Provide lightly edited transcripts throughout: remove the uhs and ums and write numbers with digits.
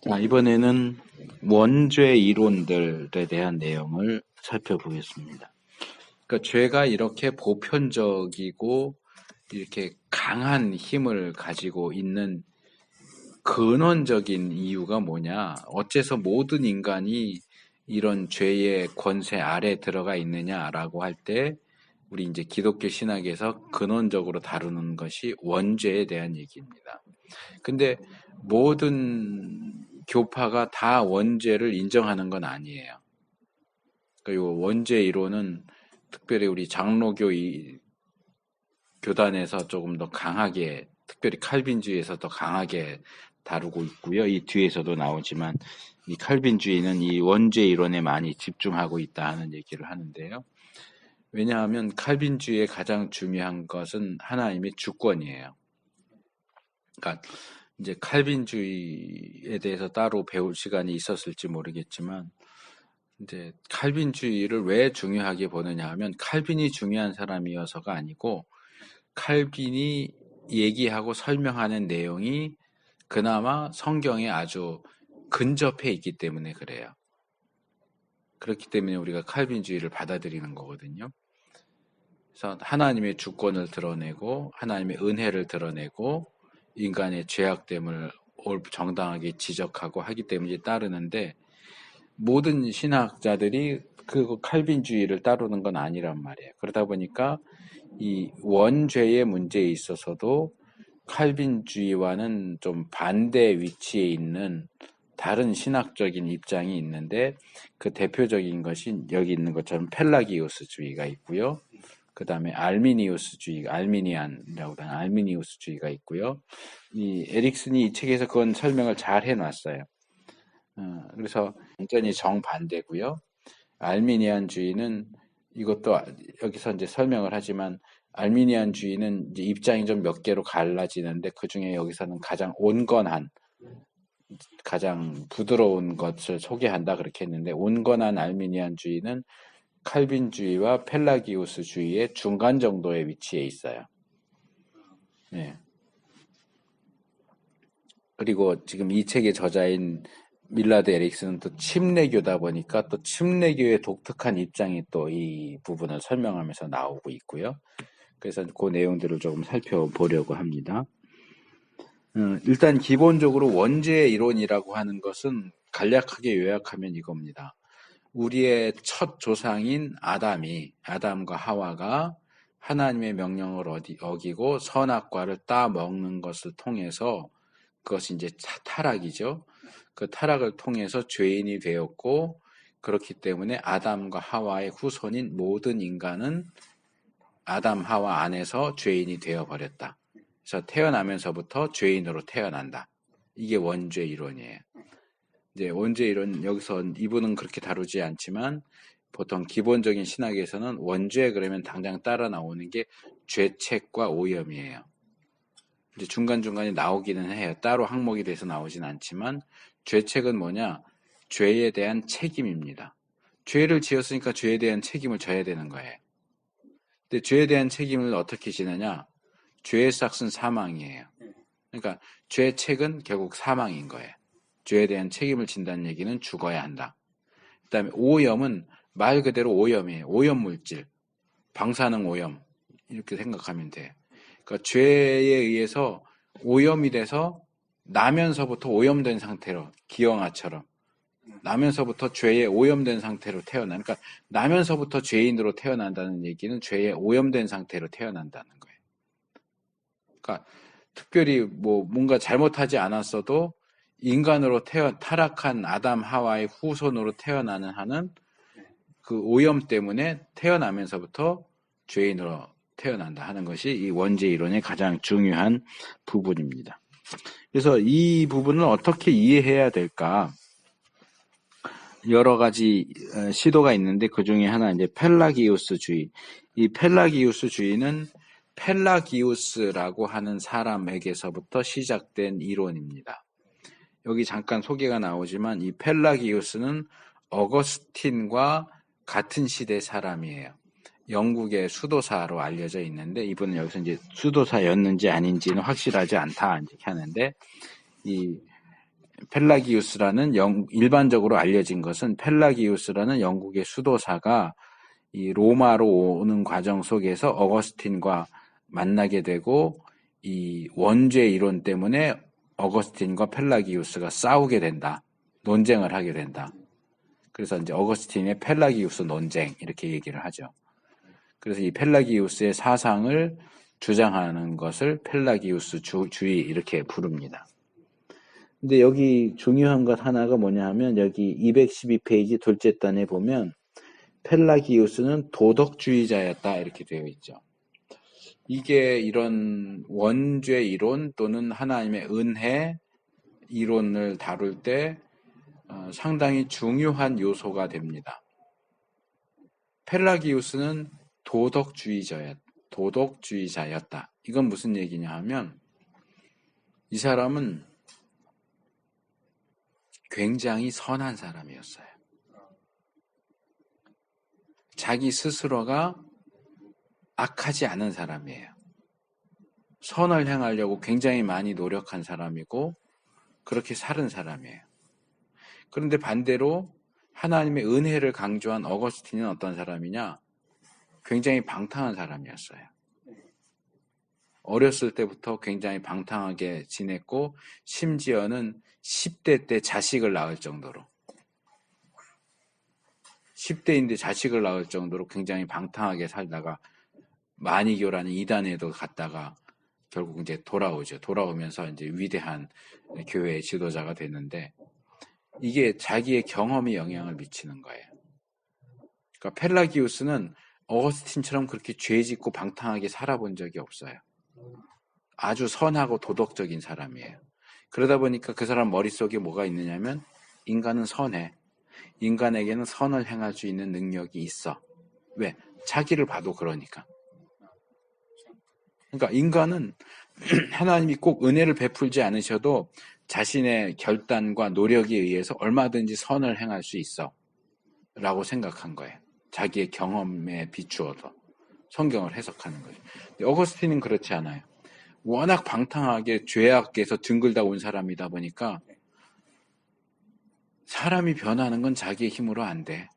자, 이번에는 원죄 이론들에 대한 내용을 살펴보겠습니다. 그러니까 죄가 이렇게 보편적이고 이렇게 강한 힘을 가지고 있는 근원적인 이유가 뭐냐? 어째서 모든 인간이 이런 죄의 권세 아래 들어가 있느냐라고 할 때 우리 이제 기독교 신학에서 근원적으로 다루는 것이 원죄에 대한 얘기입니다. 근데 모든 교파가 다 원죄를 인정하는 건 아니에요. 그러니까 이 원죄 이론은 특별히 우리 장로교 교단에서 조금 더 강하게, 특별히 칼빈주의에서 더 강하게 다루고 있고요. 이 뒤에서도 나오지만 이 칼빈주의는 이 원죄 이론에 많이 집중하고 있다 하는 얘기를 하는데요. 왜냐하면 칼빈주의의 가장 중요한 것은 하나님의 주권이에요. 그러니까 이제 칼빈주의에 대해서 따로 배울 시간이 있었을지 모르겠지만, 이제 칼빈주의를 왜 중요하게 보느냐 하면 칼빈이 중요한 사람이어서가 아니고 칼빈이 얘기하고 설명하는 내용이 그나마 성경에 아주 근접해 있기 때문에 그래요. 그렇기 때문에 우리가 칼빈주의를 받아들이는 거거든요. 그래서 하나님의 주권을 드러내고 하나님의 은혜를 드러내고 인간의 죄악됨을 정당하게 지적하고 하기 때문에 따르는데, 모든 신학자들이 그 칼빈주의를 따르는 건 아니란 말이에요. 그러다 보니까 이 원죄의 문제에 있어서도 칼빈주의와는 좀 반대 위치에 있는 다른 신학적인 입장이 있는데, 그 대표적인 것이 여기 있는 것처럼 펠라기우스주의가 있고요. 그 다음에 알미니안이라고 하는 알미니우스주의가 있고요. 이 에릭슨이 이 책에서 그건 설명을 잘 해놨어요. 그래서 완전히 정반대고요. 알미니안주의는 이것도 여기서 이제 설명을 하지만, 알미니안주의는 이제 입장이 좀 몇 개로 갈라지는데 그 중에 여기서는 가장 온건한, 가장 부드러운 것을 소개한다 그렇게 했는데, 온건한 알미니안주의는 칼빈주의와 펠라기우스주의의 중간 정도의 위치에 있어요. 네. 그리고 지금 이 책의 저자인 밀라드 에릭슨은 또 침례교다 보니까 또 침례교의 독특한 입장이 또 이 부분을 설명하면서 나오고 있고요. 그래서 그 내용들을 조금 살펴보려고 합니다. 일단 기본적으로 원죄 이론이라고 하는 것은 간략하게 요약하면 이겁니다. 우리의 첫 조상인 아담과 하와가 하나님의 명령을 어기고 선악과를 따먹는 것을 통해서, 그것이 이제 타락이죠. 그 타락을 통해서 죄인이 되었고, 그렇기 때문에 아담과 하와의 후손인 모든 인간은 아담 하와 안에서 죄인이 되어버렸다. 그래서 태어나면서부터 죄인으로 태어난다. 이게 원죄 이론이에요. 이제 원죄 이론, 여기서 이분은 그렇게 다루지 않지만 보통 기본적인 신학에서는 원죄 그러면 당장 따라 나오는 게 죄책과 오염이에요. 이제 중간중간에 나오기는 해요. 따로 항목이 돼서 나오진 않지만, 죄책은 뭐냐? 죄에 대한 책임입니다. 죄를 지었으니까 죄에 대한 책임을 져야 되는 거예요. 근데 죄에 대한 책임을 어떻게 지느냐? 죄의 삭은 사망이에요. 그러니까 죄책은 결국 사망인 거예요. 죄에 대한 책임을 진다는 얘기는 죽어야 한다. 그 다음에 오염은 말 그대로 오염이에요. 오염물질, 방사능 오염, 이렇게 생각하면 돼요. 그러니까 죄에 의해서 오염이 돼서 나면서부터 오염된 상태로, 기형아처럼 나면서부터 죄에 오염된 상태로 태어나는, 그러니까 나면서부터 죄인으로 태어난다는 얘기는 죄에 오염된 상태로 태어난다는 거예요. 그러니까 특별히 뭐 뭔가 잘못하지 않았어도 인간으로 타락한 아담 하와의 후손으로 태어나는 한은 그 오염 때문에 태어나면서부터 죄인으로 태어난다 하는 것이 이 원죄 이론의 가장 중요한 부분입니다. 그래서 이 부분을 어떻게 이해해야 될까? 여러 가지 시도가 있는데 그 중에 하나 이제 펠라기우스주의. 이 펠라기우스주의는 펠라기우스라고 하는 사람에게서부터 시작된 이론입니다. 여기 잠깐 소개가 나오지만 이 펠라기우스는 어거스틴과 같은 시대 사람이에요. 영국의 수도사로 알려져 있는데, 이분은 여기서 이제 수도사였는지 아닌지는 확실하지 않다 이렇게 하는데, 이 펠라기우스라는 일반적으로 알려진 것은 펠라기우스라는 영국의 수도사가 이 로마로 오는 과정 속에서 어거스틴과 만나게 되고 이 원죄 이론 때문에 어거스틴과 펠라기우스가 싸우게 된다. 논쟁을 하게 된다. 그래서 이제 어거스틴의 펠라기우스 논쟁 이렇게 얘기를 하죠. 그래서 이 펠라기우스의 사상을 주장하는 것을 펠라기우스주의 이렇게 부릅니다. 근데 여기 중요한 것 하나가 뭐냐 하면 여기 212페이지 둘째 단에 보면 펠라기우스는 도덕주의자였다 이렇게 되어 있죠. 이게 이런 원죄 이론 또는 하나님의 은혜 이론을 다룰 때 상당히 중요한 요소가 됩니다. 펠라기우스는 도덕주의자였다. 이건 무슨 얘기냐 하면 이 사람은 굉장히 선한 사람이었어요. 자기 스스로가 악하지 않은 사람이에요. 선을 행하려고 굉장히 많이 노력한 사람이고 그렇게 살은 사람이에요. 그런데 반대로 하나님의 은혜를 강조한 어거스틴은 어떤 사람이냐? 굉장히 방탕한 사람이었어요. 어렸을 때부터 굉장히 방탕하게 지냈고 심지어는 10대 때 자식을 낳을 정도로 10대인데 자식을 낳을 정도로 굉장히 방탕하게 살다가 마니교라는 이단에도 갔다가 결국 이제 돌아오죠. 돌아오면서 이제 위대한 교회의 지도자가 됐는데 이게 자기의 경험이 영향을 미치는 거예요. 그러니까 펠라기우스는 어거스틴처럼 그렇게 죄짓고 방탕하게 살아본 적이 없어요. 아주 선하고 도덕적인 사람이에요. 그러다 보니까 그 사람 머릿속에 뭐가 있느냐면 인간은 선해. 인간에게는 선을 행할 수 있는 능력이 있어. 왜? 자기를 봐도 그러니까. 그러니까 인간은 하나님이 꼭 은혜를 베풀지 않으셔도 자신의 결단과 노력에 의해서 얼마든지 선을 행할 수 있어 라고 생각한 거예요. 자기의 경험에 비추어서 성경을 해석하는 거죠. 어거스틴은 그렇지 않아요. 워낙 방탕하게 죄악에서 뒹굴다 온 사람이다 보니까 사람이 변하는 건 자기의 힘으로 안 돼.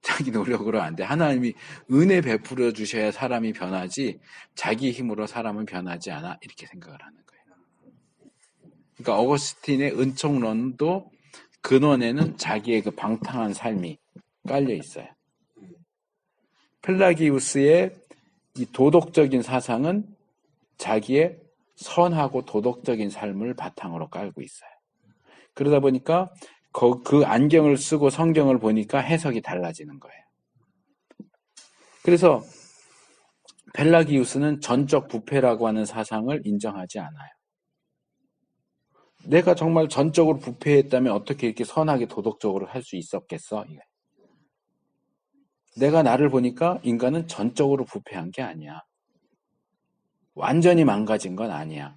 자기 노력으로 안 돼. 하나님이 은혜 베풀어 주셔야 사람이 변하지 자기 힘으로 사람은 변하지 않아. 이렇게 생각을 하는 거예요. 그러니까 어거스틴의 은총론도 근원에는 자기의 그 방탕한 삶이 깔려 있어요. 펠라기우스의 이 도덕적인 사상은 자기의 선하고 도덕적인 삶을 바탕으로 깔고 있어요. 그러다 보니까 그 안경을 쓰고 성경을 보니까 해석이 달라지는 거예요. 그래서 펠라기우스는 전적 부패라고 하는 사상을 인정하지 않아요. 내가 정말 전적으로 부패했다면 어떻게 이렇게 선하게 도덕적으로 할 수 있었겠어? 내가 나를 보니까 인간은 전적으로 부패한 게 아니야. 완전히 망가진 건 아니야.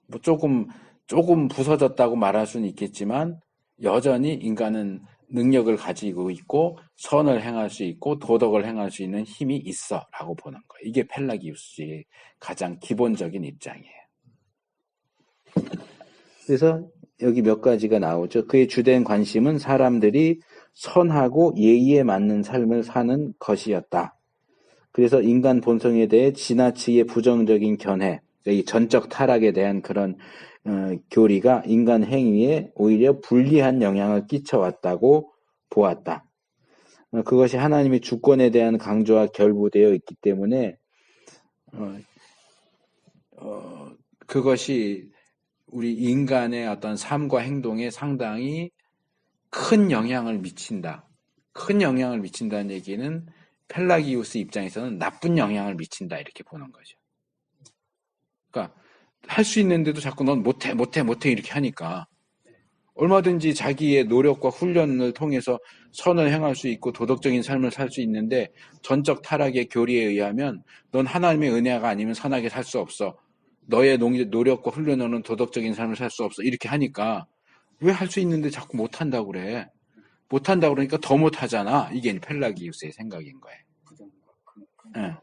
뭐 조금 부서졌다고 말할 수는 있겠지만 여전히 인간은 능력을 가지고 있고 선을 행할 수 있고 도덕을 행할 수 있는 힘이 있어 라고 보는 거예요. 이게 펠라기우스의 가장 기본적인 입장이에요. 그래서 여기 몇 가지가 나오죠. 그의 주된 관심은 사람들이 선하고 예의에 맞는 삶을 사는 것이었다. 그래서 인간 본성에 대해 지나치게 부정적인 견해, 이 전적 타락에 대한 그런 교리가 인간 행위에 오히려 불리한 영향을 끼쳐왔다고 보았다. 그것이 하나님의 주권에 대한 강조와 결부되어 있기 때문에 그것이 우리 인간의 어떤 삶과 행동에 상당히 큰 영향을 미친다. 큰 영향을 미친다는 얘기는 펠라기우스 입장에서는 나쁜 영향을 미친다 이렇게 보는 거죠. 그러니까 할 수 있는데도 자꾸 넌 못해 이렇게 하니까 얼마든지 자기의 노력과 훈련을 통해서 선을 행할 수 있고 도덕적인 삶을 살 수 있는데 전적 타락의 교리에 의하면 넌 하나님의 은혜가 아니면 선하게 살 수 없어. 너의 노력과 훈련으로는 도덕적인 삶을 살 수 없어. 이렇게 하니까 왜 할 수 있는데 자꾸 못한다고 그래. 못한다고 그러니까 더 못하잖아. 이게 펠라기우스의 생각인 거예요. 네.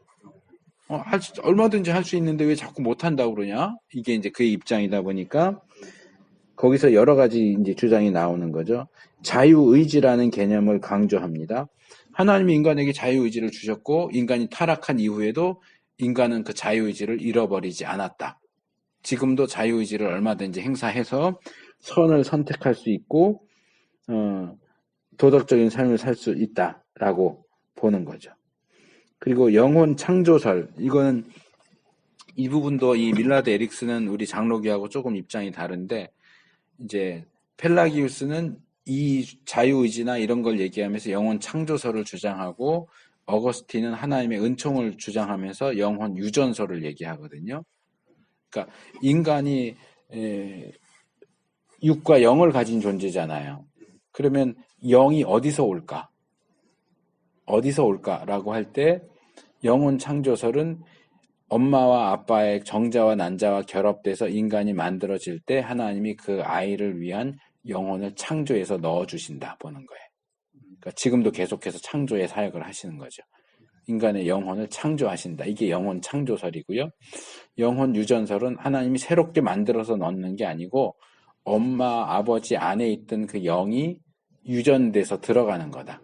얼마든지 할 수 있는데 왜 자꾸 못한다고 그러냐? 이게 이제 그의 입장이다 보니까 거기서 여러 가지 이제 주장이 나오는 거죠. 자유의지라는 개념을 강조합니다. 하나님이 인간에게 자유의지를 주셨고 인간이 타락한 이후에도 인간은 그 자유의지를 잃어버리지 않았다. 지금도 자유의지를 얼마든지 행사해서 선을 선택할 수 있고 도덕적인 삶을 살 수 있다라고 보는 거죠. 그리고 영혼 창조설, 이거는 이 부분도 이 밀라드 에릭슨은 우리 장로교하고 조금 입장이 다른데, 이제 펠라기우스는 이 자유의지나 이런 걸 얘기하면서 영혼 창조설을 주장하고, 어거스틴은 하나님의 은총을 주장하면서 영혼 유전설을 얘기하거든요. 그러니까 인간이 육과 영을 가진 존재잖아요. 그러면 영이 어디서 올까? 어디서 올까라고 할 때 영혼 창조설은 엄마와 아빠의 정자와 난자와 결합돼서 인간이 만들어질 때 하나님이 그 아이를 위한 영혼을 창조해서 넣어주신다 보는 거예요. 그러니까 지금도 계속해서 창조의 사역을 하시는 거죠. 인간의 영혼을 창조하신다. 이게 영혼 창조설이고요. 영혼 유전설은 하나님이 새롭게 만들어서 넣는 게 아니고 엄마, 아버지 안에 있던 그 영이 유전돼서 들어가는 거다.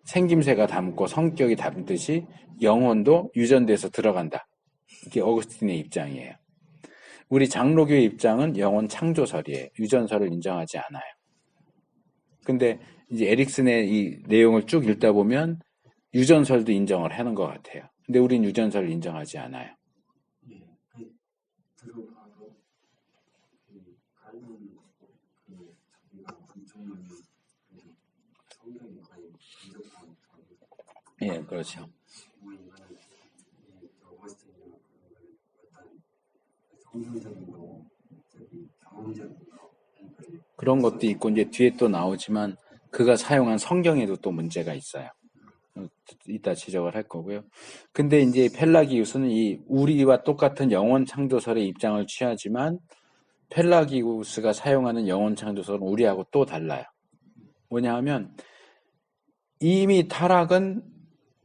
생김새가 닮고 성격이 닮듯이 영혼도 유전돼서 들어간다. 이게 어거스틴의 입장이에요. 우리 장로교의 입장은 영혼 창조설이에요. 유전설을 인정하지 않아요. 근데 이제 에릭슨의 이 내용을 쭉 읽다 보면 유전설도 인정을 하는 것 같아요. 근데 우린 유전설을 인정하지 않아요. 예, 그렇죠. 그런 것도 있고 이제 뒤에 또 나오지만 그가 사용한 성경에도 또 문제가 있어요. 이따 지적을 할 거고요. 근데 이제 펠라기우스는 이 우리와 똑같은 영혼 창조설의 입장을 취하지만 펠라기우스가 사용하는 영혼 창조설은 우리하고 또 달라요. 뭐냐 하면 이미 타락은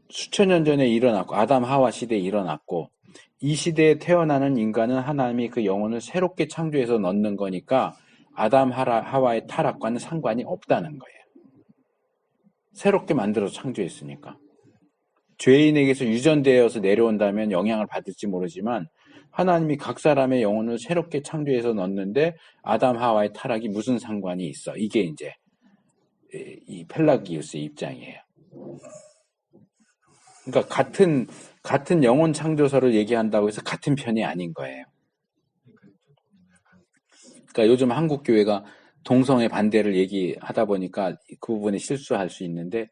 수천 년 전에 일어났고 아담 하와 시대에 일어났고 이 시대에 태어나는 인간은 하나님이 그 영혼을 새롭게 창조해서 넣는 거니까 아담 하와의 타락과는 상관이 없다는 거예요. 새롭게 만들어서 창조했으니까. 죄인에게서 유전되어서 내려온다면 영향을 받을지 모르지만 하나님이 각 사람의 영혼을 새롭게 창조해서 넣는데 아담 하와의 타락이 무슨 상관이 있어. 이게 이제 이 펠라기우스의 입장이에요. 그러니까 같은 영혼 창조설을 얘기한다고 해서 같은 편이 아닌 거예요. 그러니까 요즘 한국 교회가 동성애 반대를 얘기하다 보니까 그 부분에 실수할 수 있는데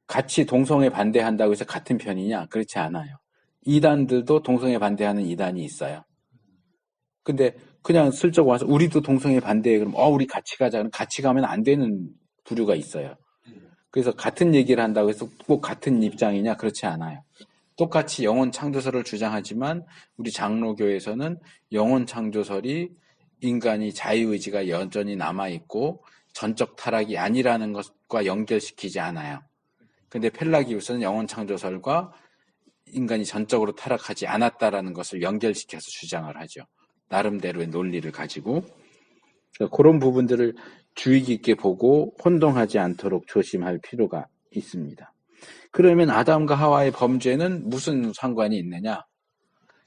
같이 동성애 반대한다고 해서 같은 편이냐? 그렇지 않아요. 이단들도 동성애 반대하는 이단이 있어요. 근데 그냥 슬쩍 와서 우리도 동성애 반대해. 그럼 우리 같이 가자. 그럼 같이 가면 안 되는 부류가 있어요. 그래서 같은 얘기를 한다고 해서 꼭 같은 입장이냐? 그렇지 않아요. 똑같이 영혼 창조설을 주장하지만 우리 장로교에서는 영혼 창조설이 인간이 자유의지가 여전히 남아있고 전적 타락이 아니라는 것과 연결시키지 않아요. 근데 펠라기우스는 영혼 창조설과 인간이 전적으로 타락하지 않았다라는 것을 연결시켜서 주장을 하죠. 나름대로의 논리를 가지고. 그런 부분들을 주의 깊게 보고 혼동하지 않도록 조심할 필요가 있습니다. 그러면 아담과 하와의 범죄는 무슨 상관이 있느냐?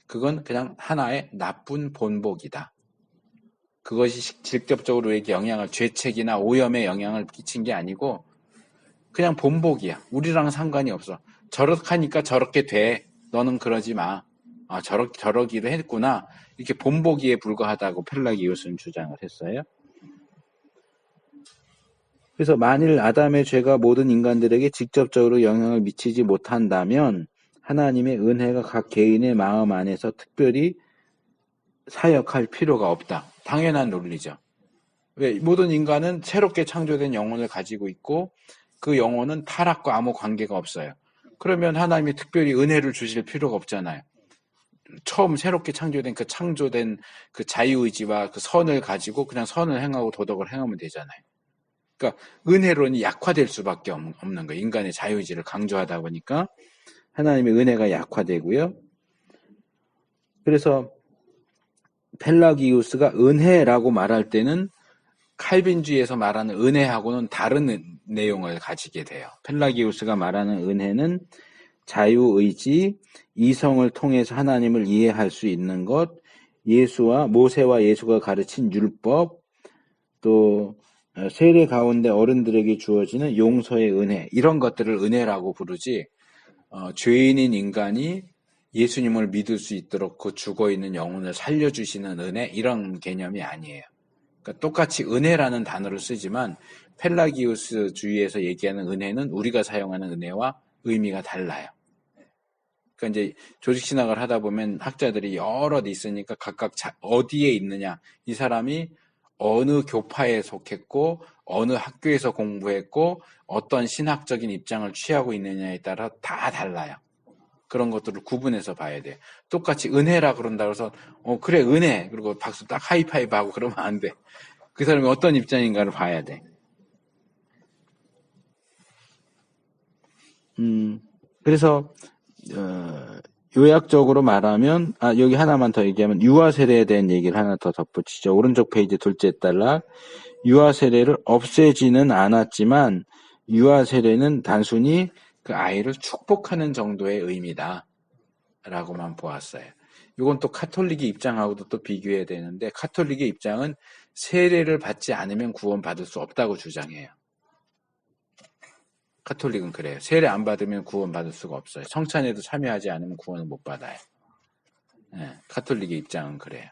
그건 그냥 하나의 나쁜 본복이다. 그것이 직접적으로 우리에게 죄책이나 오염에 영향을 끼친 게 아니고 그냥 본복이야. 우리랑 상관이 없어. 저렇게 저렇게 돼. 너는 그러지 마. 저러기로 했구나. 이렇게 본보기에 불과하다고 펠라기우스는 주장을 했어요. 그래서 만일 아담의 죄가 모든 인간들에게 직접적으로 영향을 미치지 못한다면 하나님의 은혜가 각 개인의 마음 안에서 특별히 사역할 필요가 없다. 당연한 논리죠. 왜? 모든 인간은 새롭게 창조된 영혼을 가지고 있고 그 영혼은 타락과 아무 관계가 없어요. 그러면 하나님이 특별히 은혜를 주실 필요가 없잖아요. 처음 새롭게 창조된 그 자유의지와 그 선을 가지고 그냥 선을 행하고 도덕을 행하면 되잖아요. 그러니까 은혜론이 약화될 수밖에 없는 거예요. 인간의 자유의지를 강조하다 보니까 하나님의 은혜가 약화되고요. 그래서 펠라기우스가 은혜라고 말할 때는 칼빈주의에서 말하는 은혜하고는 다른 내용을 가지게 돼요. 펠라기우스가 말하는 은혜는 자유의지, 이성을 통해서 하나님을 이해할 수 있는 것, 모세와 예수가 가르친 율법, 또 세례 가운데 어른들에게 주어지는 용서의 은혜, 이런 것들을 은혜라고 부르지, 죄인인 인간이 예수님을 믿을 수 있도록 그 죽어있는 영혼을 살려주시는 은혜, 이런 개념이 아니에요. 그러니까 똑같이 은혜라는 단어를 쓰지만 펠라기우스 주의에서 얘기하는 은혜는 우리가 사용하는 은혜와 의미가 달라요. 그러니까 이제 조직 신학을 하다 보면 학자들이 여럿 있으니까 각각 어디에 있느냐, 이 사람이 어느 교파에 속했고 어느 학교에서 공부했고 어떤 신학적인 입장을 취하고 있느냐에 따라 다 달라요. 그런 것들을 구분해서 봐야 돼요. 똑같이 은혜라 그런다고 해서 그래 은혜 그리고 박수 딱 하이파이브 하고 그러면 안 돼. 그 사람이 어떤 입장인가를 봐야 돼. 그래서 요약적으로 말하면 여기 하나만 더 얘기하면 유아 세례에 대한 얘기를 하나 더 덧붙이죠. 오른쪽 페이지 둘째 단락. 유아 세례를 없애지는 않았지만 유아 세례는 단순히 그 아이를 축복하는 정도의 의미다 라고만 보았어요. 이건 또 카톨릭의 입장하고도 또 비교해야 되는데 카톨릭의 입장은 세례를 받지 않으면 구원받을 수 없다고 주장해요. 카톨릭은 그래요. 세례 안 받으면 구원받을 수가 없어요. 성찬에도 참여하지 않으면 구원을 못 받아요. 네, 카톨릭의 입장은 그래요.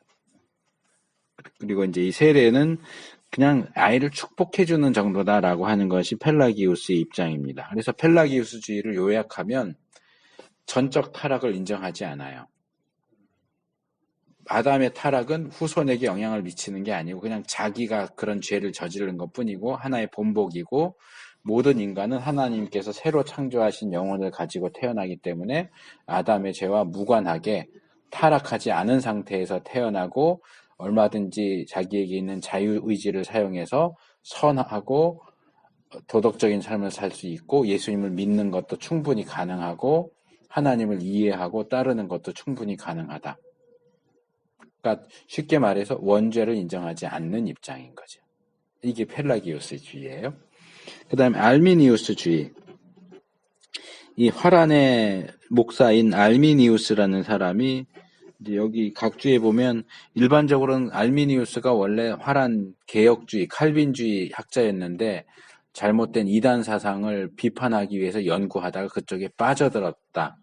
그리고 이제 이 세례는 그냥 아이를 축복해주는 정도다라고 하는 것이 펠라기우스의 입장입니다. 그래서 펠라기우스주의를 요약하면 전적 타락을 인정하지 않아요. 아담의 타락은 후손에게 영향을 미치는 게 아니고 그냥 자기가 그런 죄를 저지른 것뿐이고 하나의 본복이고 모든 인간은 하나님께서 새로 창조하신 영혼을 가지고 태어나기 때문에 아담의 죄와 무관하게 타락하지 않은 상태에서 태어나고 얼마든지 자기에게 있는 자유의지를 사용해서 선하고 도덕적인 삶을 살 수 있고 예수님을 믿는 것도 충분히 가능하고 하나님을 이해하고 따르는 것도 충분히 가능하다. 그러니까 쉽게 말해서 원죄를 인정하지 않는 입장인 거죠. 이게 펠라기우스주의예요. 그 다음에 알미니우스주의. 이 화란의 목사인 알미니우스라는 사람이 이제 여기 각주에 보면 일반적으로는 알미니우스가 원래 화란 개혁주의, 칼빈주의 학자였는데 잘못된 이단 사상을 비판하기 위해서 연구하다가 그쪽에 빠져들었다.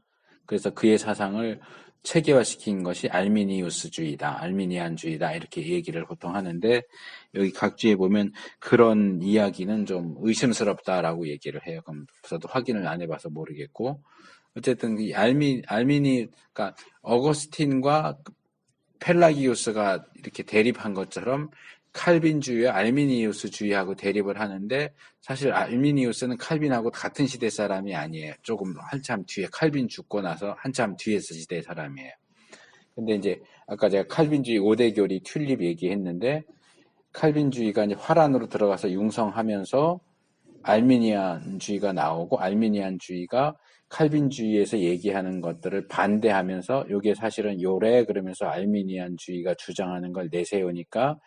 그래서 그의 사상을 체계화시킨 것이 알미니우스주의다, 알미니안주의다 이렇게 얘기를 보통 하는데 여기 각주에 보면 그런 이야기는 좀 의심스럽다라고 얘기를 해요. 그럼 저도 확인을 안 해봐서 모르겠고 어쨌든 이 그러니까 어거스틴과 펠라기우스가 이렇게 대립한 것처럼 칼빈주의와 알미니우스주의하고 대립을 하는데 사실 알미니우스는 칼빈하고 같은 시대 사람이 아니에요. 조금 한참 뒤에 칼빈 죽고 나서 한참 뒤에 시대 사람이에요. 근데 이제 아까 제가 칼빈주의 5대 교리 튤립 얘기했는데 칼빈주의가 이제 화란으로 들어가서 융성하면서 알미니안주의가 나오고 알미니안주의가 칼빈주의에서 얘기하는 것들을 반대하면서 이게 사실은 요래 그러면서 알미니안주의가 주장하는 걸 내세우니까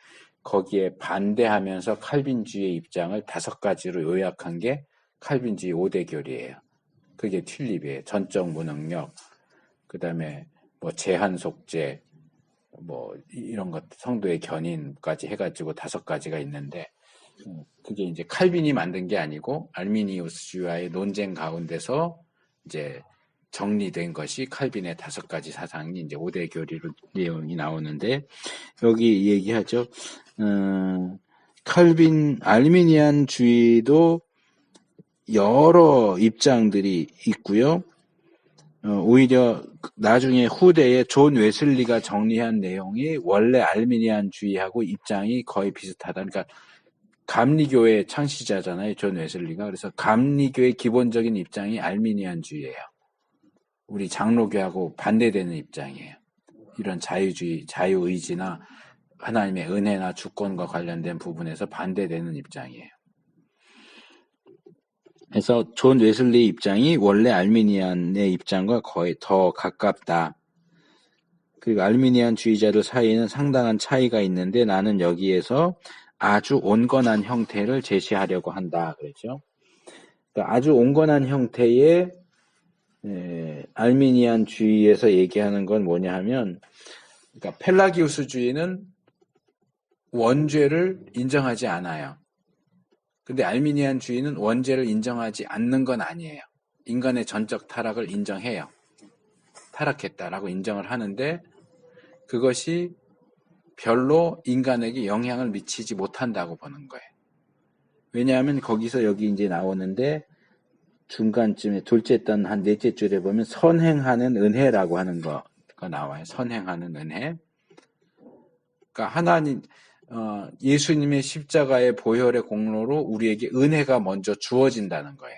거기에 반대하면서 칼빈주의의 입장을 5가지로 요약한 게 칼빈주의 5대 교리예요. 그게 튤립이에요. 전적 무능력, 그 다음에 뭐 제한 속죄, 뭐 이런 것, 성도의 견인까지 해가지고 5가지가 있는데 그게 이제 칼빈이 만든 게 아니고 알미니우스주의와의 논쟁 가운데서 이제 정리된 것이 칼빈의 5가지 사상이 이제 5대 교리로 내용이 나오는데 여기 얘기하죠. 칼빈 알미니안주의도 여러 입장들이 있고요. 오히려 나중에 후대에 존 웨슬리가 정리한 내용이 원래 알미니안주의하고 입장이 거의 비슷하다. 그러니까 감리교의 창시자잖아요, 존 웨슬리가. 그래서 감리교의 기본적인 입장이 알미니안주의예요. 우리 장로교하고 반대되는 입장이에요. 이런 자유주의, 자유의지나 하나님의 은혜나 주권과 관련된 부분에서 반대되는 입장이에요. 그래서 존 웨슬리의 입장이 원래 알미니안의 입장과 거의 더 가깝다. 그리고 알미니안주의자들 사이에는 상당한 차이가 있는데 나는 여기에서 아주 온건한 형태를 제시하려고 한다. 그랬죠. 그러니까 아주 온건한 형태의 알미니안주의에서 얘기하는 건 뭐냐 하면, 그러니까 펠라기우스주의는 원죄를 인정하지 않아요. 근데 알미니안주의는 원죄를 인정하지 않는 건 아니에요. 인간의 전적 타락을 인정해요. 타락했다라고 인정을 하는데 그것이 별로 인간에게 영향을 미치지 못한다고 보는 거예요. 왜냐하면 거기서 여기 이제 나오는데 중간쯤에 둘째 단 한 넷째 줄에 보면 선행하는 은혜라고 하는 거가 나와요. 선행하는 은혜. 그러니까 하나님, 예수님의 십자가의 보혈의 공로로 우리에게 은혜가 먼저 주어진다는 거예요.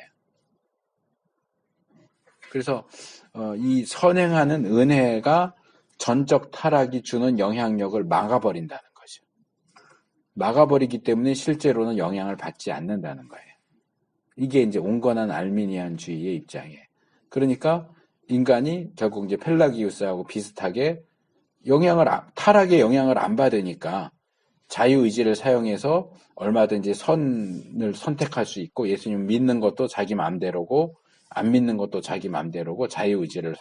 그래서 이 선행하는 은혜가 전적 타락이 주는 영향력을 막아버린다는 거죠. 막아버리기 때문에 실제로는 영향을 받지 않는다는 거예요. 이게 이제 온건한 알미니안주의의 입장이에요. 그러니까 인간이 결국 이제 펠라기우스하고 비슷하게 타락의 영향을 안 받으니까 자유의지를 사용해서 얼마든지 선을 선택할 수 있고 예수님 믿는 것도 자기 마음대로고 안 믿는 것도 자기 마음대로고 자유의지를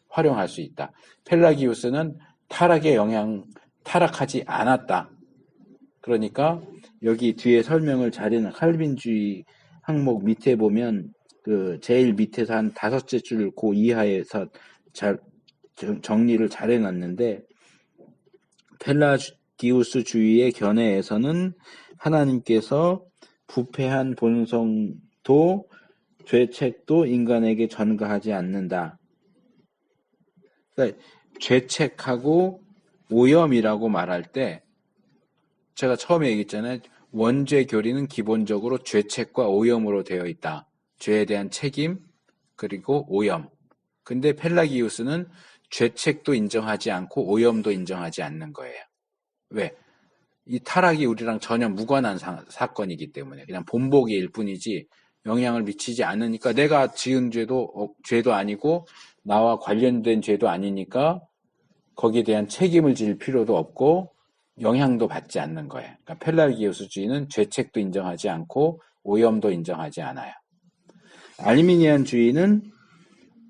활용할 수 있다. 펠라기우스는 타락하지 않았다. 그러니까 여기 뒤에 설명을 잘해놓은 칼빈주의 항목 밑에 보면 그 제일 밑에서 한 5째 줄 그 이하에서 잘 정리를 잘 해놨는데 펠라기우스주의의 견해에서는 하나님께서 부패한 본성도 죄책도 인간에게 전가하지 않는다. 그러니까 죄책하고 오염이라고 말할 때 제가 처음에 얘기했잖아요. 원죄 교리는 기본적으로 죄책과 오염으로 되어 있다. 죄에 대한 책임 그리고 오염. 근데 펠라기우스는 죄책도 인정하지 않고 오염도 인정하지 않는 거예요. 왜? 이 타락이 우리랑 전혀 무관한 사건이기 때문에 그냥 본보기일 뿐이지 영향을 미치지 않으니까 내가 지은 죄도 아니고 나와 관련된 죄도 아니니까 거기에 대한 책임을 질 필요도 없고 영향도 받지 않는 거예요. 그러니까 펠라기우스주의는 죄책도 인정하지 않고 오염도 인정하지 않아요.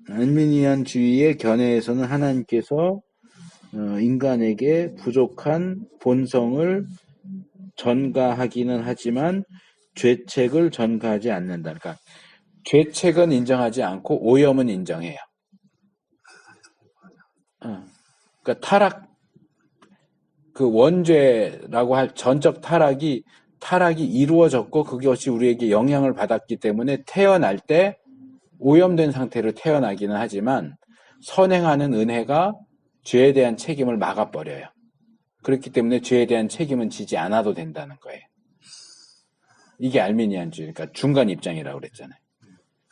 알미니안주의의 견해에서는 하나님께서 인간에게 부족한 본성을 전가하기는 하지만 죄책을 전가하지 않는다. 그러니까 죄책은 인정하지 않고 오염은 인정해요. 그러니까 그 원죄라고 할 전적 타락이 이루어졌고 그것이 우리에게 영향을 받았기 때문에 태어날 때 오염된 상태로 태어나기는 하지만 선행하는 은혜가 죄에 대한 책임을 막아버려요. 그렇기 때문에 죄에 대한 책임은 지지 않아도 된다는 거예요. 이게 알미니안주의, 그러니까 중간 입장이라고 그랬잖아요.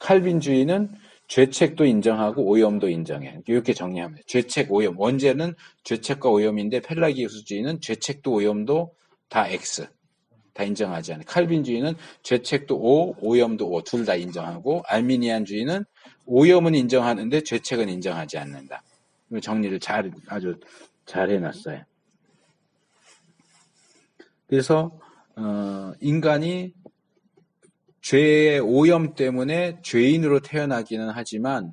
칼빈주의는 죄책도 인정하고 오염도 인정해. 이렇게 정리하면 돼요. 죄책, 오염. 원죄는 죄책과 오염인데 펠라기우스주의는 죄책도 오염도 다 X. 다 인정하지 않아요. 칼빈주의는 죄책도 O, 오염도 O 둘 다 인정하고 알미니안주의는 오염은 인정하는데 죄책은 인정하지 않는다. 정리를 아주 잘 해놨어요. 그래서 인간이 죄의 오염 때문에 죄인으로 태어나기는 하지만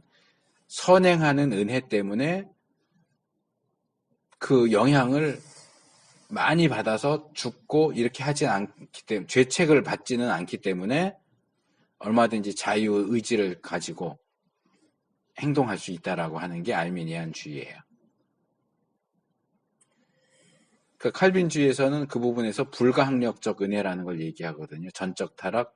선행하는 은혜 때문에 그 영향을 많이 받아서 죽고 이렇게 하지 않기 때문에 죄책을 받지는 않기 때문에 얼마든지 자유의지를 가지고 행동할 수 있다라고 하는 게 알미니안주의예요. 그 칼빈주의에서는 그 부분에서 불가항력적 은혜라는 걸 얘기하거든요. 전적 타락,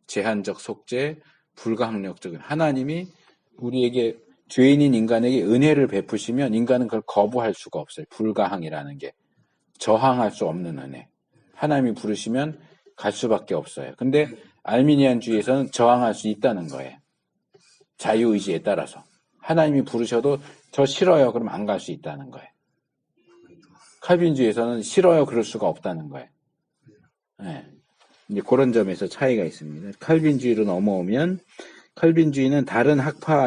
제한적 속죄, 불가항력적 은혜. 하나님이 우리에게 죄인인 인간에게 은혜를 베푸시면 인간은 그걸 거부할 수가 없어요. 불가항이라는 게. 저항할 수 없는 은혜. 하나님이 부르시면 갈 수밖에 없어요. 근데 알미니안주의에서는 저항할 수 있다는 거예요. 자유의지에 따라서. 하나님이 부르셔도 저 싫어요. 그럼 안 갈 수 있다는 거예요. 칼빈주의에서는 싫어요. 그럴 수가 없다는 거예요. 네. 이제 그런 점에서 차이가 있습니다. 칼빈주의로 넘어오면 칼빈주의는 다른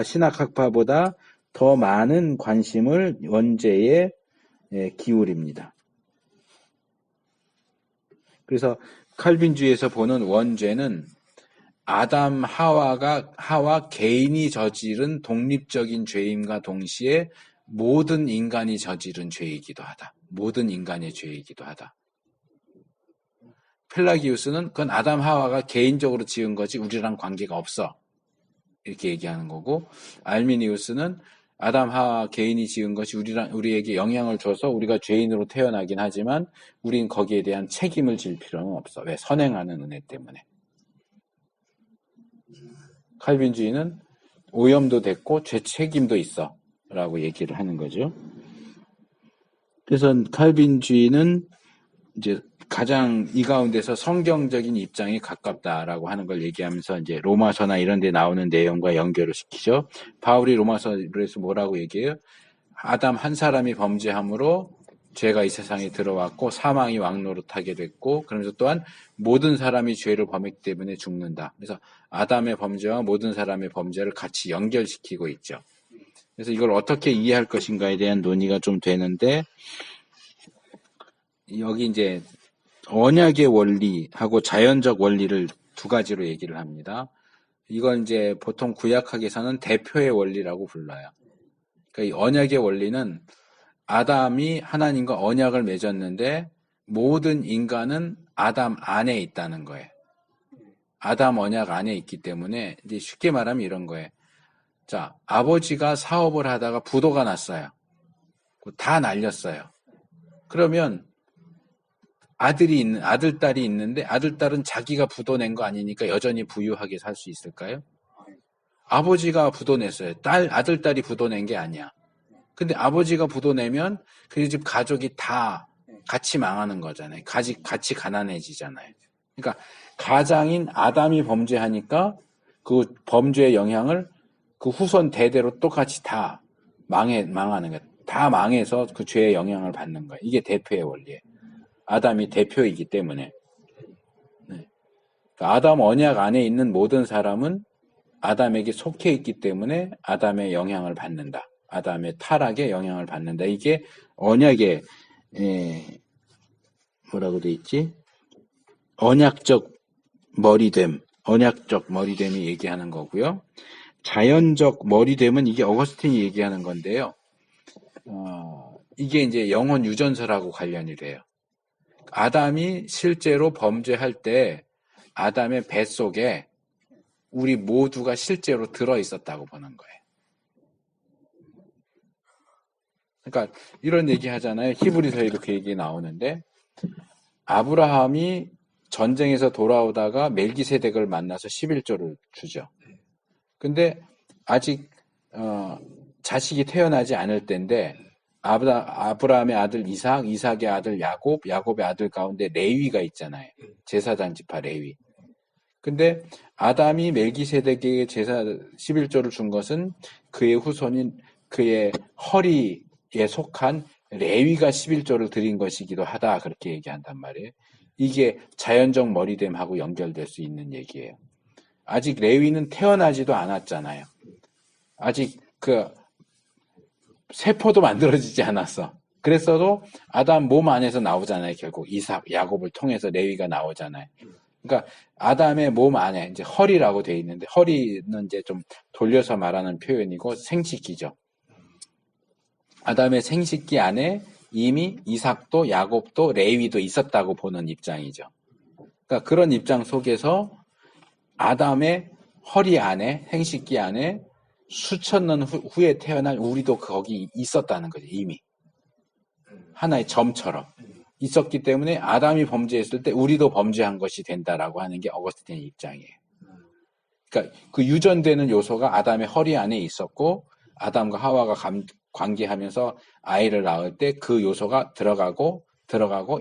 신학 학파보다 더 많은 관심을 원죄에 기울입니다. 그래서 칼빈주의에서 보는 원죄는 아담 하와 개인이 저지른 독립적인 죄임과 동시에 모든 인간이 저지른 죄이기도 하다. 모든 인간의 죄이기도 하다. 펠라기우스는 그건 아담 하와가 개인적으로 지은 거지 우리랑 관계가 없어. 이렇게 얘기하는 거고, 알미니우스는 아담 하와 개인이 지은 것이 우리에게 영향을 줘서 우리가 죄인으로 태어나긴 하지만 우린 거기에 대한 책임을 질 필요는 없어. 왜? 선행하는 은혜 때문에. 칼빈주의는 오염도 됐고 죄 책임도 있어 라고 얘기를 하는 거죠. 그래서 칼빈주의는 이제 가장 이 가운데서 성경적인 입장이 가깝다라고 하는 걸 얘기하면서 이제 로마서나 이런 데 나오는 내용과 연결을 시키죠. 바울이 로마서에서 뭐라고 얘기해요? 아담 한 사람이 범죄함으로 죄가 이 세상에 들어왔고 사망이 왕노릇하게 됐고, 그러면서 또한 모든 사람이 죄를 범했기 때문에 죽는다. 그래서 아담의 범죄와 모든 사람의 범죄를 같이 연결시키고 있죠. 그래서 이걸 어떻게 이해할 것인가에 대한 논의가 좀 되는데, 여기 이제 언약의 원리하고 자연적 원리를 두 가지로 얘기를 합니다. 이건 이제 보통 구약학에서는 대표의 원리라고 불러요. 그러니까 이 언약의 원리는 아담이 하나님과 언약을 맺었는데 모든 인간은 아담 안에 있다는 거예요. 아담 언약 안에 있기 때문에 이제 쉽게 말하면 이런 거예요. 자, 아버지가 사업을 하다가 부도가 났어요. 다 날렸어요. 그러면 아들, 딸이 있는데 아들, 딸은 자기가 부도 낸 거 아니니까 여전히 부유하게 살 수 있을까요? 아버지가 부도 냈어요. 아들, 딸이 부도 낸 게 아니야. 근데 아버지가 부도 내면 그 집 가족이 다 같이 망하는 거잖아요. 같이 가난해지잖아요. 그러니까 가장인 아담이 범죄하니까 그 범죄의 영향을 그 후손 대대로 똑같이 다 망하는 거예요. 다 망해서 그 죄의 영향을 받는 거예요. 이게 대표의 원리예요. 아담이 대표이기 때문에. 네. 그러니까 아담 언약 안에 있는 모든 사람은 아담에게 속해 있기 때문에 아담의 영향을 받는다. 아담의 타락에 영향을 받는다. 이게 언약의 뭐라고 돼 있지? 언약적 머리됨이 얘기하는 거고요. 자연적 머리됨은 이게 어거스틴이 얘기하는 건데요. 이게 이제 영혼 유전설하고 관련이 돼요. 아담이 실제로 범죄할 때 아담의 뱃속에 우리 모두가 실제로 들어 있었다고 보는 거예요. 그러니까 이런 얘기 하잖아요. 히브리서에도 그 얘기 나오는데 아브라함이 전쟁에서 돌아오다가 멜기세덱을 만나서 11조를 주죠. 근데 아직 자식이 태어나지 않을 때인데 아브라함의 아들 이삭의 아들 야곱의 아들 가운데 레위가 있잖아요. 제사장 지파 레위. 근데 아담이 멜기세덱에게 제사 11조를 준 것은 그의 후손인 그의 허리에 속한 레위가 11조를 드린 것이기도 하다. 그렇게 얘기한단 말이에요. 이게 자연적 머리됨하고 연결될 수 있는 얘기예요. 아직 레위는 태어나지도 않았잖아요. 아직 그 세포도 만들어지지 않았어. 그랬어도 아담 몸 안에서 나오잖아요. 결국 야곱을 통해서 레위가 나오잖아요. 그러니까 아담의 몸 안에 이제 허리라고 돼 있는데 허리는 이제 좀 돌려서 말하는 표현이고 생식기죠. 아담의 생식기 안에 이미 이삭도 야곱도 레위도 있었다고 보는 입장이죠. 그러니까 그런 입장 속에서 아담의 허리 안에 생식기 안에 수천 년 후에 태어날 우리도 거기 있었다는 거죠. 이미 하나의 점처럼 있었기 때문에 아담이 범죄했을 때 우리도 범죄한 것이 된다라고 하는 게 어거스틴의 입장이에요. 그러니까 그 유전되는 요소가 아담의 허리 안에 있었고 아담과 하와가 관계하면서 아이를 낳을 때 그 요소가 들어가고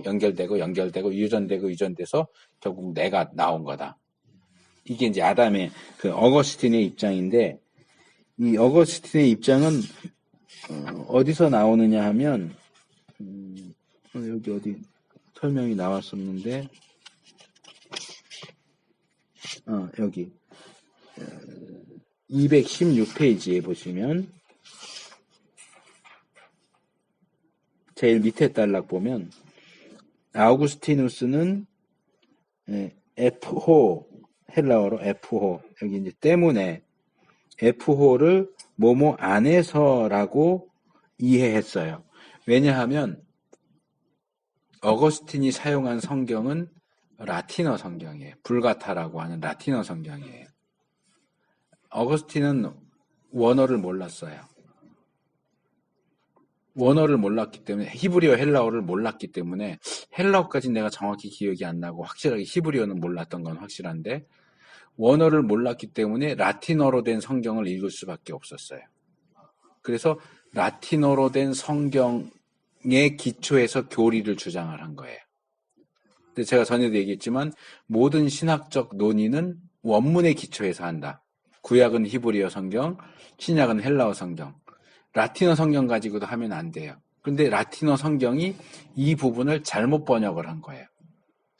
연결되고 유전돼서 결국 내가 나온 거다. 이게 이제 아담의 그 어거스틴의 입장인데 이 어거스틴의 입장은 어디서 나오느냐 하면 여기 어디 설명이 나왔었는데 여기 216페이지에 보시면 제일 밑에 단락 보면 아우구스티누스는 F호, 헬라어로 F호, 여기 이제 때문에 F호를 뭐뭐 안에서라고 이해했어요. 왜냐하면 어거스틴이 사용한 성경은 라틴어 성경이에요. 불가타라고 하는 라틴어 성경이에요. 어거스틴은 원어를 몰랐어요. 원어를 몰랐기 때문에, 히브리어 헬라어를 몰랐기 때문에, 헬라어까지 내가 정확히 기억이 안 나고 확실하게 히브리어는 몰랐던 건 확실한데, 원어를 몰랐기 때문에 라틴어로 된 성경을 읽을 수밖에 없었어요. 그래서 라틴어로 된 성경의 기초에서 교리를 주장을 한 거예요. 근데 제가 전에도 얘기했지만 모든 신학적 논의는 원문의 기초에서 한다. 구약은 히브리어 성경, 신약은 헬라어 성경. 라틴어 성경 가지고도 하면 안 돼요. 그런데 라틴어 성경이 이 부분을 잘못 번역을 한 거예요.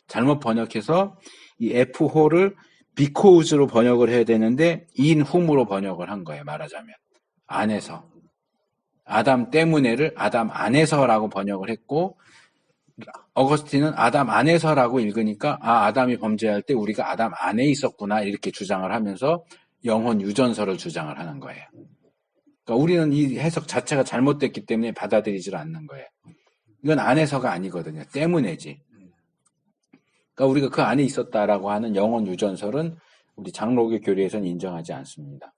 잘못 번역해서 이 F호를 because 번역을 해야 되는데 in whom으로 번역을 한 거예요. 말하자면. 안에서. 아담 때문에를 아담 안에서라고 번역을 했고, 어거스틴은 아담 안에서라고 읽으니까 아담이 범죄할 때 우리가 아담 안에 있었구나 이렇게 주장을 하면서 영혼 유전설을 주장을 하는 거예요. 그러니까 우리는 이 해석 자체가 잘못됐기 때문에 받아들이질 않는 거예요. 이건 안에서가 아니거든요. 때문에지. 그러니까 우리가 그 안에 있었다라고 하는 영혼 유전설은 우리 장로교 교리에서는 인정하지 않습니다.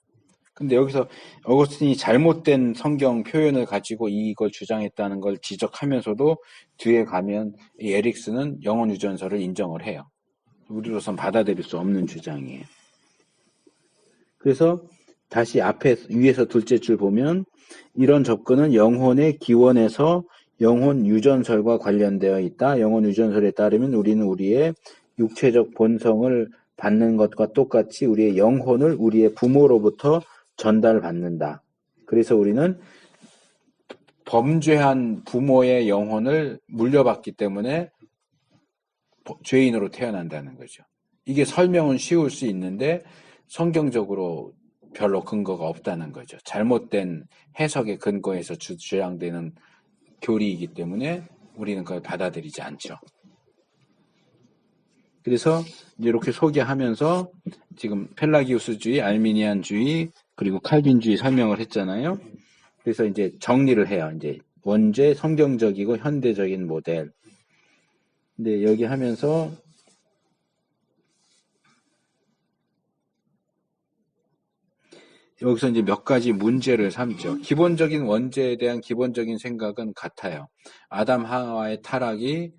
근데 여기서 어거스틴이 잘못된 성경 표현을 가지고 이걸 주장했다는 걸 지적하면서도 뒤에 가면 이 에릭스는 영혼 유전설을 인정을 해요. 우리로선 받아들일 수 없는 주장이에요. 그래서 다시 위에서 둘째 줄 보면 이런 접근은 영혼의 기원에서 영혼 유전설과 관련되어 있다. 영혼 유전설에 따르면 우리는 우리의 육체적 본성을 받는 것과 똑같이 우리의 영혼을 우리의 부모로부터 전달받는다. 그래서 우리는 범죄한 부모의 영혼을 물려받기 때문에 죄인으로 태어난다는 거죠. 이게 설명은 쉬울 수 있는데 성경적으로 별로 근거가 없다는 거죠. 잘못된 해석의 근거에서 주장되는 교리이기 때문에 우리는 그걸 받아들이지 않죠. 그래서 이렇게 소개하면서 지금 펠라기우스주의, 알미니안주의, 그리고 칼빈주의 설명을 했잖아요. 그래서 이제 정리를 해요. 이제 원죄, 성경적이고 현대적인 모델. 근데 여기 하면서 여기서 이제 몇 가지 문제를 삼죠. 기본적인 원죄에 대한 기본적인 생각은 같아요. 아담 하와의 타락이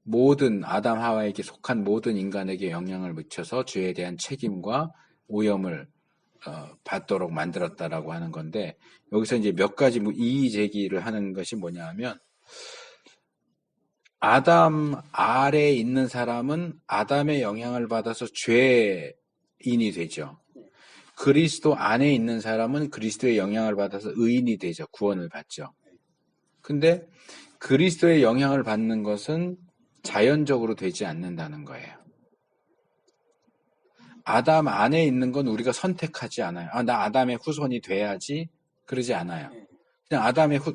모든 아담 하와에게 속한 모든 인간에게 영향을 미쳐서 죄에 대한 책임과 오염을 받도록 만들었다라고 하는 건데, 여기서 이제 몇 가지 이의 제기를 하는 것이 뭐냐 하면, 아담 아래에 있는 사람은 아담의 영향을 받아서 죄인이 되죠. 그리스도 안에 있는 사람은 그리스도의 영향을 받아서 의인이 되죠. 구원을 받죠. 근데 그리스도의 영향을 받는 것은 자연적으로 되지 않는다는 거예요. 아담 안에 있는 건 우리가 선택하지 않아요. 나 아담의 후손이 돼야지. 그러지 않아요. 그냥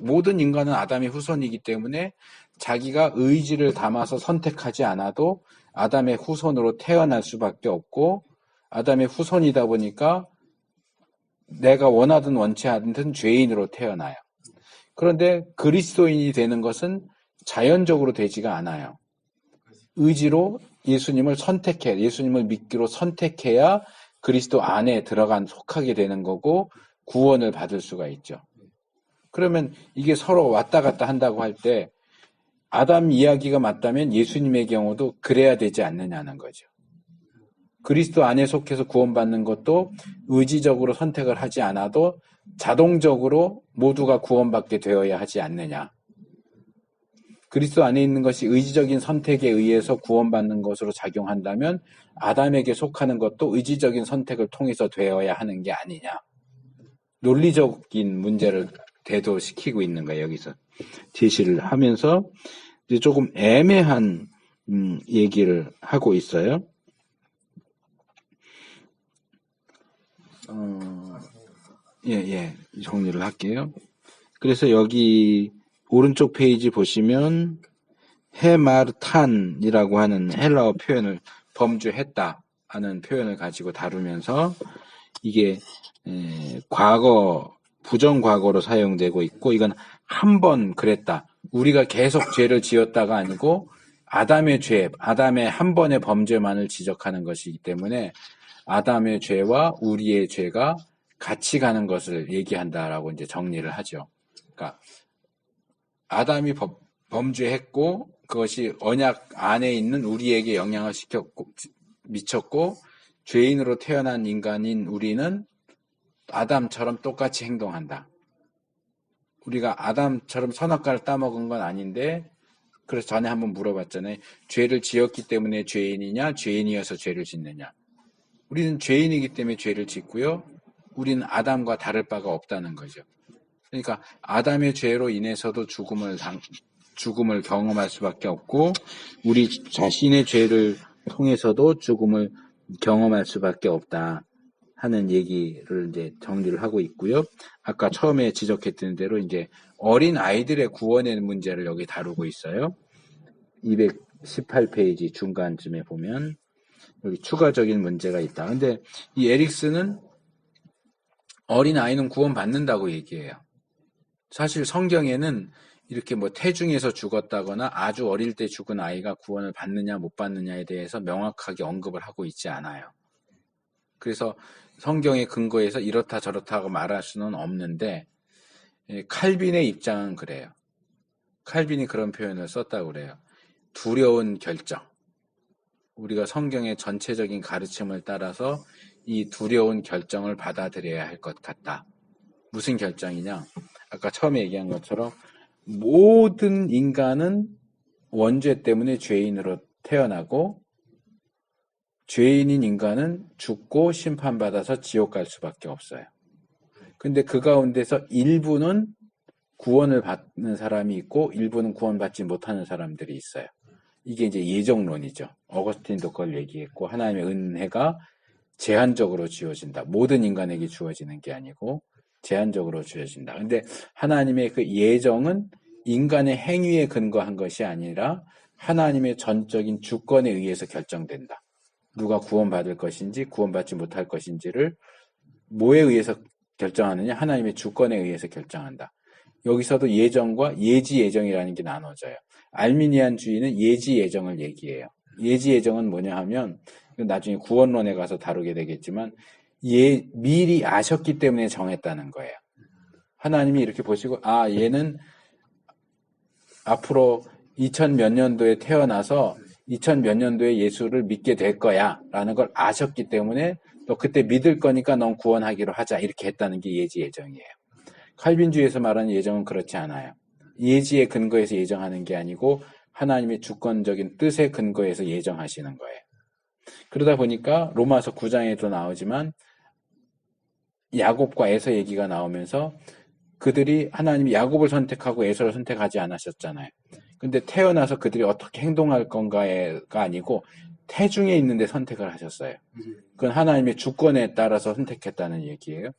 모든 인간은 아담의 후손이기 때문에 자기가 의지를 담아서 선택하지 않아도 아담의 후손으로 태어날 수밖에 없고, 아담의 후손이다 보니까 내가 원하든 원치 않든 죄인으로 태어나요. 그런데 그리스도인이 되는 것은 자연적으로 되지가 않아요. 의지로 예수님을 믿기로 선택해야 그리스도 안에 속하게 되는 거고 구원을 받을 수가 있죠. 그러면 이게 서로 왔다 갔다 한다고 할 때 아담 이야기가 맞다면 예수님의 경우도 그래야 되지 않느냐는 거죠. 그리스도 안에 속해서 구원받는 것도 의지적으로 선택을 하지 않아도 자동적으로 모두가 구원받게 되어야 하지 않느냐. 그리스도 안에 있는 것이 의지적인 선택에 의해서 구원받는 것으로 작용한다면 아담에게 속하는 것도 의지적인 선택을 통해서 되어야 하는 게 아니냐. 논리적인 문제를 대두시키고 있는 거예요. 여기서 제시를 하면서 이제 조금 애매한 얘기를 하고 있어요. 정리를 할게요. 그래서 여기 오른쪽 페이지 보시면 헤마르탄이라고 하는 헬라어 표현을 범죄했다 하는 표현을 가지고 다루면서 이게 과거, 부정과거로 사용되고 있고 이건 한 번 그랬다. 우리가 계속 죄를 지었다가 아니고 아담의 죄, 아담의 한 번의 범죄만을 지적하는 것이기 때문에 아담의 죄와 우리의 죄가 같이 가는 것을 얘기한다라고 이제 정리를 하죠. 그러니까 아담이 범죄했고 그것이 언약 안에 있는 우리에게 영향을 미쳤고 죄인으로 태어난 인간인 우리는 아담처럼 똑같이 행동한다. 우리가 아담처럼 선악과를 따먹은 건 아닌데 그래서 전에 한번 물어봤잖아요. 죄를 지었기 때문에 죄인이냐 죄인이어서 죄를 짓느냐. 우리는 죄인이기 때문에 죄를 짓고요. 우리는 아담과 다를 바가 없다는 거죠. 그러니까 아담의 죄로 인해서도 죽음을 경험할 수밖에 없고 우리 자신의 죄를 통해서도 죽음을 경험할 수밖에 없다 하는 얘기를 이제 정리를 하고 있고요. 아까 처음에 지적했던 대로 이제 어린 아이들의 구원의 문제를 여기 다루고 있어요. 218페이지 중간쯤에 보면 여기 추가적인 문제가 있다. 근데 이 에릭스는 어린 아이는 구원받는다고 얘기해요. 사실 성경에는 이렇게 뭐 태중에서 죽었다거나 아주 어릴 때 죽은 아이가 구원을 받느냐 못 받느냐에 대해서 명확하게 언급을 하고 있지 않아요. 그래서 성경의 근거에서 이렇다 저렇다 하고 말할 수는 없는데 칼빈의 입장은 그래요. 칼빈이 그런 표현을 썼다고 그래요. 두려운 결정. 우리가 성경의 전체적인 가르침을 따라서 이 두려운 결정을 받아들여야 할 것 같다. 무슨 결정이냐? 아까 처음에 얘기한 것처럼 모든 인간은 원죄 때문에 죄인으로 태어나고 죄인인 인간은 죽고 심판받아서 지옥 갈 수밖에 없어요. 근데 그 가운데서 일부는 구원을 받는 사람이 있고 일부는 구원받지 못하는 사람들이 있어요. 이게 이제 예정론이죠. 어거스틴도 그걸 얘기했고 하나님의 은혜가 제한적으로 주어진다. 모든 인간에게 주어지는 게 아니고 제한적으로 주어진다. 근데 하나님의 그 예정은 인간의 행위에 근거한 것이 아니라 하나님의 전적인 주권에 의해서 결정된다. 누가 구원받을 것인지 구원받지 못할 것인지를 뭐에 의해서 결정하느냐? 하나님의 주권에 의해서 결정한다. 여기서도 예정과 예지 예정이라는 게 나눠져요. 알미니안주의는 예지 예정을 얘기해요. 예지 예정은 뭐냐 하면 나중에 구원론에 가서 다루게 되겠지만 미리 아셨기 때문에 정했다는 거예요. 하나님이 이렇게 보시고 얘는 앞으로 2000 몇 년도에 태어나서 2000 몇 년도에 예수를 믿게 될 거야 라는 걸 아셨기 때문에 너 그때 믿을 거니까 넌 구원하기로 하자 이렇게 했다는 게 예지 예정이에요. 칼빈주의에서 말하는 예정은 그렇지 않아요. 예지의 근거에서 예정하는 게 아니고 하나님의 주권적인 뜻의 근거에서 예정하시는 거예요. 그러다 보니까 로마서 9장에도 나오지만 야곱과 에서 얘기가 나오면서 그들이 하나님이 야곱을 선택하고 에서를 선택하지 않으셨잖아요. 근데 태어나서 그들이 어떻게 행동할 건가가 아니고 태중에 있는데 선택을 하셨어요. 그건 하나님의 주권에 따라서 선택했다는 얘기예요.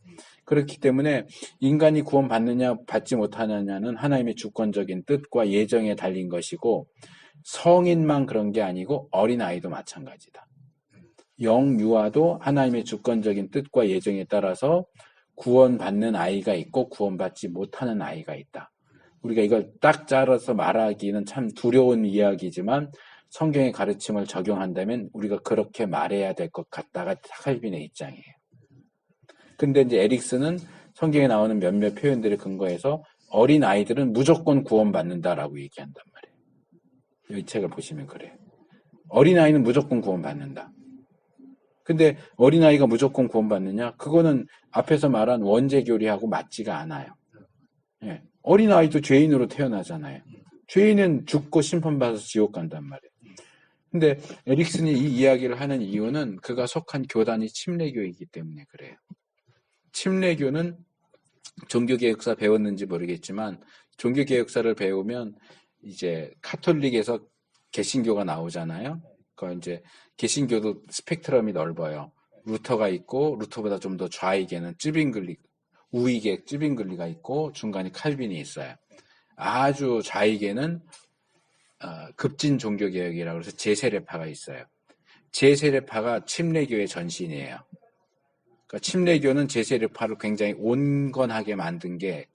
그렇기 때문에 인간이 구원받느냐 받지 못하느냐는 하나님의 주권적인 뜻과 예정에 달린 것이고 성인만 그런 게 아니고 어린아이도 마찬가지다. 영유아도 하나님의 주권적인 뜻과 예정에 따라서 구원받는 아이가 있고 구원받지 못하는 아이가 있다. 우리가 이걸 딱 잘라서 말하기는 참 두려운 이야기지만 성경의 가르침을 적용한다면 우리가 그렇게 말해야 될 것 같다가 칼빈의 입장이에요. 근데 이제 에릭스는 성경에 나오는 몇몇 표현들을 근거해서 어린 아이들은 무조건 구원받는다라고 얘기한단 말이에요. 이 책을 보시면 그래요. 어린 아이는 무조건 구원받는다. 근데 어린아이가 무조건 구원받느냐? 그거는 앞에서 말한 원죄교리하고 맞지가 않아요. 예. 어린아이도 죄인으로 태어나잖아요. 죄인은 죽고 심판받아서 지옥 간단 말이에요. 근데 에릭슨이 이 이야기를 하는 이유는 그가 속한 교단이 침례교이기 때문에 그래요. 침례교는 종교개혁사 배웠는지 모르겠지만 종교개혁사를 배우면 이제 카톨릭에서 개신교가 나오잖아요. 그러니까 이제 개신교도 스펙트럼이 넓어요. 루터가 있고 루터보다 좀 더 좌익에는 우익에 쯔빙글리가 있고 중간에 칼빈이 있어요. 아주 좌익에는 급진 종교개혁이라고 해서 제세례파가 있어요. 제세례파가 침례교의 전신이에요. 그러니까 침례교는 제세례파를 굉장히 온건하게 만든 게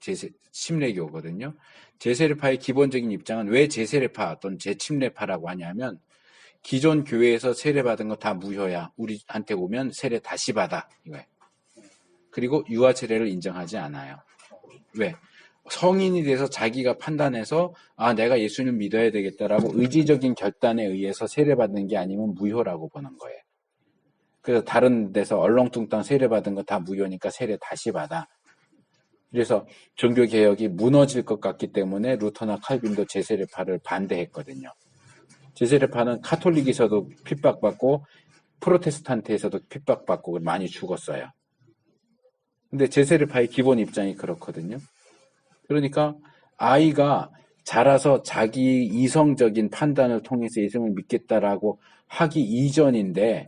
침례교거든요. 제세례파의 기본적인 입장은 왜 제세례파 또는 제침례파라고 하냐면 기존 교회에서 세례받은 거 다 무효야. 우리한테 오면 세례 다시 받아. 이거예요. 그리고 유아 세례를 인정하지 않아요. 왜? 성인이 돼서 자기가 판단해서 내가 예수님을 믿어야 되겠다라고 의지적인 결단에 의해서 세례받는 게 아니면 무효라고 보는 거예요. 그래서 다른 데서 얼렁뚱땅 세례받은 거 다 무효니까 세례 다시 받아. 그래서 종교개혁이 무너질 것 같기 때문에 루터나 칼빈도 제세례파를 반대했거든요. 제세례파는 카톨릭에서도 핍박받고 프로테스탄트에서도 핍박받고 많이 죽었어요. 근데 제세례파의 기본 입장이 그렇거든요. 그러니까 아이가 자라서 자기 이성적인 판단을 통해서 예수님을 믿겠다라고 하기 이전인데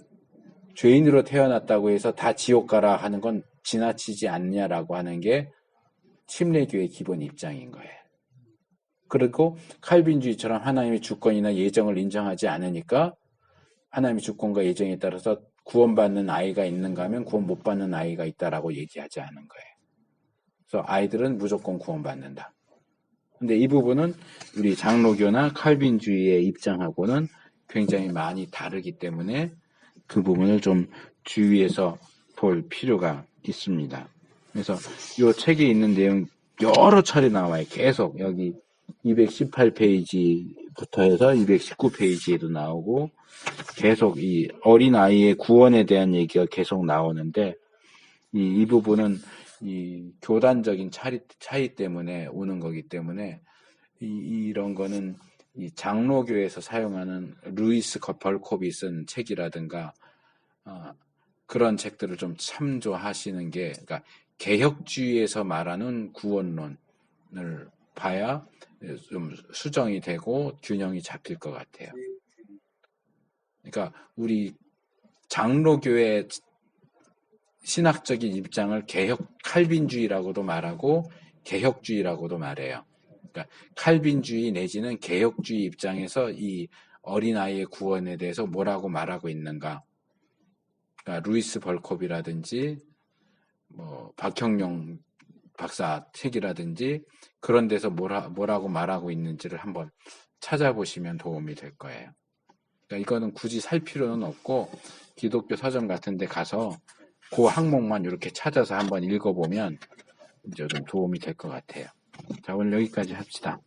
죄인으로 태어났다고 해서 다 지옥 가라 하는 건 지나치지 않냐라고 하는 게 침례교의 기본 입장인 거예요. 그리고 칼빈주의처럼 하나님의 주권이나 예정을 인정하지 않으니까 하나님의 주권과 예정에 따라서 구원받는 아이가 있는가 하면 구원 못 받는 아이가 있다라고 얘기하지 않은 거예요. 그래서 아이들은 무조건 구원받는다. 근데 이 부분은 우리 장로교나 칼빈주의의 입장하고는 굉장히 많이 다르기 때문에 그 부분을 좀 주의해서 볼 필요가 있습니다. 그래서 이 책에 있는 내용 여러 차례 나와요. 계속 여기 218페이지부터 해서 219페이지에도 나오고 계속 이 어린아이의 구원에 대한 얘기가 계속 나오는데 이 부분은 이 교단적인 차이 때문에 오는 거기 때문에 이런 거는 이 장로교에서 사용하는 루이스 벌콥이 쓴 책이라든가 그런 책들을 좀 참조하시는 게, 그러니까 개혁주의에서 말하는 구원론을 봐야 좀 수정이 되고 균형이 잡힐 것 같아요. 그러니까 우리 장로교의 신학적인 입장을 칼빈주의라고도 말하고 개혁주의라고도 말해요. 그러니까 칼빈주의 내지는 개혁주의 입장에서 이 어린아이의 구원에 대해서 뭐라고 말하고 있는가. 그러니까 루이스 벌콥이라든지 뭐 박형용 박사 책이라든지 그런 데서 뭐라고 말하고 있는지를 한번 찾아보시면 도움이 될 거예요. 그러니까 이거는 굳이 살 필요는 없고 기독교 서점 같은 데 가서 그 항목만 이렇게 찾아서 한번 읽어보면 이제 좀 도움이 될 것 같아요. 자, 오늘 여기까지 합시다.